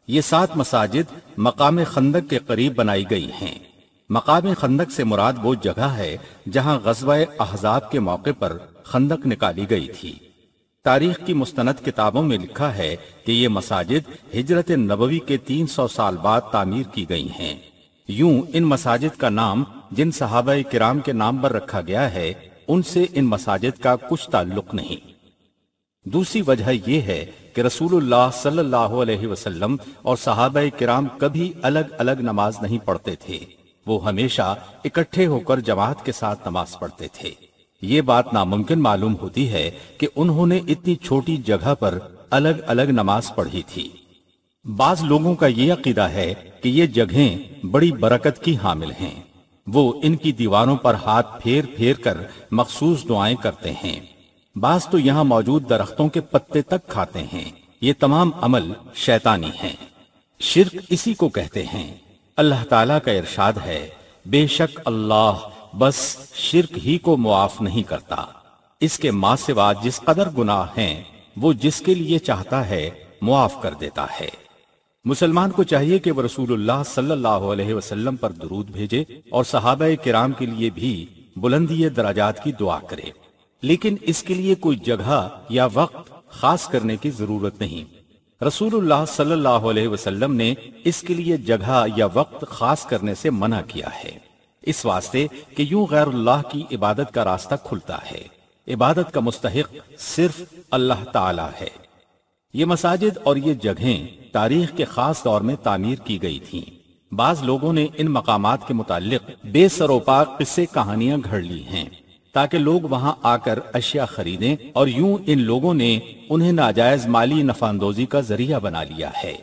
یہ 7 مساجد مقام خندق کے قریب بنائی گئی ہیں۔ مقام خندق سے مراد وہ جگہ ہے جہاں غزوہ احزاب کے موقع پر خندق نکالی گئی تھی۔ تاریخ کی مستند کتابوں میں لکھا ہے کہ یہ مساجد ہجرت نبوی کے 300 سال بعد تعمیر کی گئی ہیں۔ یوں ان مساجد کا نام جن صحابہ کرام کے نام پر رکھا گیا ہے ان سے ان مساجد کا کچھ تعلق نہیں۔ دوسری وجہ یہ ہے کہ رسول اللہ صلی اللہ علیہ وسلم اور صحابہ کرام کبھی الگ الگ نماز نہیں پڑھتے تھے، وہ ہمیشہ اکٹھے ہو کر جماعت کے ساتھ نماز پڑھتے تھے۔ یہ بات ناممکن معلوم ہوتی ہے کہ انہوں نے اتنی چھوٹی جگہ پر الگ الگ نماز پڑھی تھی۔ بعض لوگوں کا یہ عقیدہ ہے کہ یہ جگہیں بڑی برکت کی حامل ہیں، وہ ان کی دیواروں پر ہاتھ پھیر پھیر کر مخصوص دعائیں کرتے ہیں۔ بعض تو یہاں موجود درختوں کے پتے تک کھاتے ہیں۔ یہ تمام عمل شیطانی ہیں۔ شرک اسی کو کہتے ہیں۔ اللہ تعالیٰ کا ارشاد ہے، بے شک اللہ بس شرک ہی کو معاف نہیں کرتا، اس کے ماں سوا جس قدر گناہ ہیں وہ جس کے لیے چاہتا ہے معاف کر دیتا ہے۔ مسلمان کو چاہیے کہ وہ رسول اللہ صلی اللہ علیہ وسلم پر درود بھیجے اور صحابہ کرام کے لیے بھی بلندی درجات کی دعا کرے، لیکن اس کے لیے کوئی جگہ یا وقت خاص کرنے کی ضرورت نہیں۔ رسول اللہ صلی اللہ علیہ وسلم نے اس کے لیے جگہ یا وقت خاص کرنے سے منع کیا ہے، اس واسطے کہ یوں غیر اللہ کی عبادت کا راستہ کھلتا ہے۔ عبادت کا مستحق صرف اللہ تعالی ہے۔ یہ مساجد اور یہ جگہیں تاریخ کے خاص دور میں تعمیر کی گئی تھیں۔ بعض لوگوں نے ان مقامات کے متعلق بے سروپا قصے کہانیاں گھڑ لی ہیں تاکہ لوگ وہاں آ کر اشیاء خریدیں، اور یوں ان لوگوں نے انہیں ناجائز مالی نفع اندوزی کا ذریعہ بنا لیا ہے۔